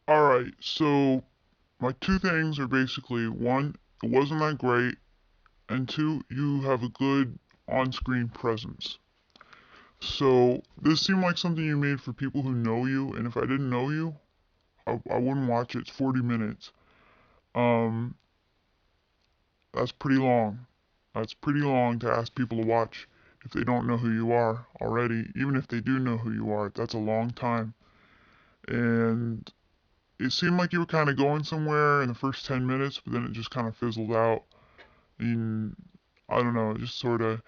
Alright, so my two things are basically one, it wasn't that great, and two, you have a good on screen presence. So this seemed like something you made for people who know you, and if I didn't know you, I wouldn't watch it. It's 40 minutes. Um, that's pretty long. That's pretty long to ask people to watch if they don't know who you are already. Even if they do know who you are, that's a long time. And it seemed like you were kind of going somewhere in the first 10 minutes, but then it just kind of fizzled out. And I don't know, just sort of.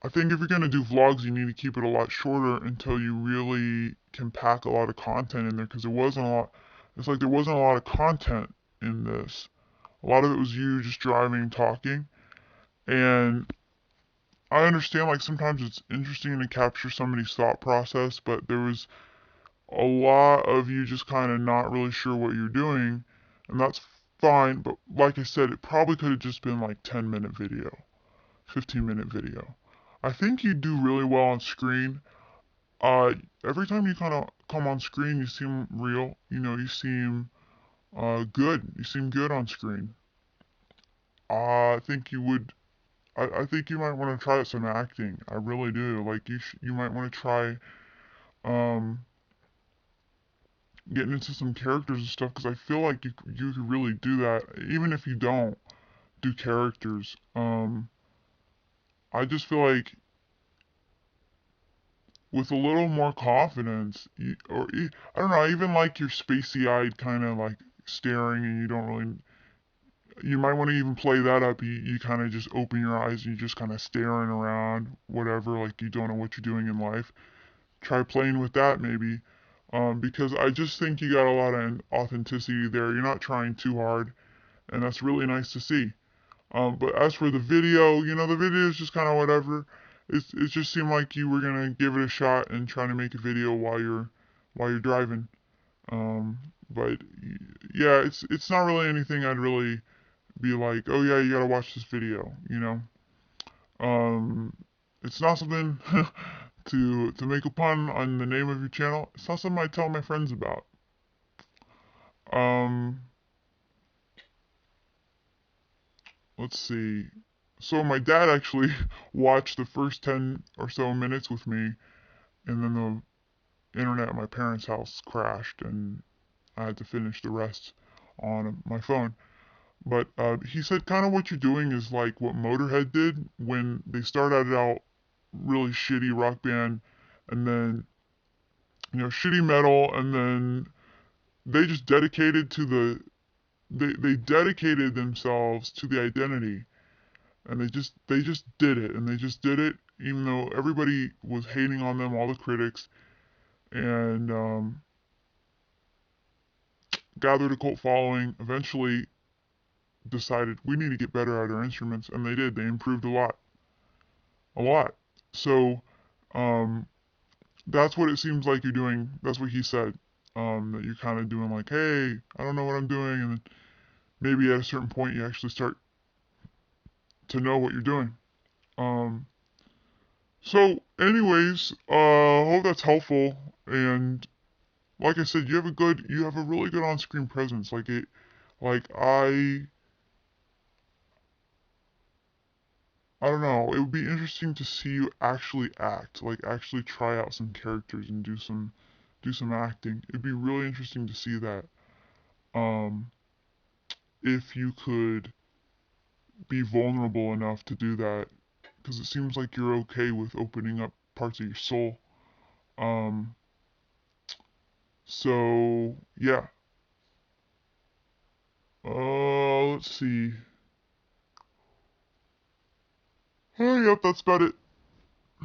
I think if you're going to do vlogs, you need to keep it a lot shorter until you really can pack a lot of content in there because there wasn't a lot. It's like there wasn't a lot of content in this. A lot of it was you just driving and talking. And I understand, like, sometimes it's interesting to capture somebody's thought process, but there was a lot of you just kind of not really sure what you're doing, and that's fine. But like I said, it probably could have just been like 10-minute video, 15-minute video. I think you do really well on screen. Every time you kind of come on screen, you seem real. You know, you seem good. You seem good on screen. I think you would. I think you might want to try some acting. I really do. Like you might want to try um, getting into some characters and stuff because I feel like you could really do that even if you don't do characters. I just feel like with a little more confidence, I don't know. I even like your spacey-eyed kind of like staring, and you don't really. You might want to even play that up. You kind of just open your eyes and you just kind of staring around, whatever, like you don't know what you're doing in life. Try playing with that maybe. Because I just think you got a lot of authenticity there. You're not trying too hard, and that's really nice to see. But as for the video, the video is just kind of whatever. It just seemed like you were gonna give it a shot and try to make a video while you're driving. But yeah, it's not really anything I'd really be like, oh yeah, you gotta watch this video. Um, it's not something to make a pun on the name of your channel. It's not something I tell my friends about. Um, let's see. So my dad actually watched the first 10 or so minutes with me, and then the internet at my parents' house crashed, and I had to finish the rest on my phone. But he said kind of what you're doing is like what Motorhead did when they started out really shitty rock band, and then shitty metal, and then they just dedicated to they dedicated themselves to the identity, and they just did it, and they just did it even though everybody was hating on them, all the critics, and gathered a cult following. Eventually, decided we need to get better at our instruments, and they did. They improved a lot, a lot. So um, that's what it seems like you're doing. That's what he said. That you're kind of doing like, hey, I don't know what I'm doing, and then maybe at a certain point you actually start to know what you're doing. Um, so, anyways, hope that's helpful. And like I said, you have a really good on-screen presence. Like I don't know. It would be interesting to see you actually act, like actually try out some characters and do some acting. It'd be really interesting to see that. Um, if you could be vulnerable enough to do that, because it seems like you're okay with opening up parts of your soul. Um, so yeah. Let's see. Oh, yep, that's about it.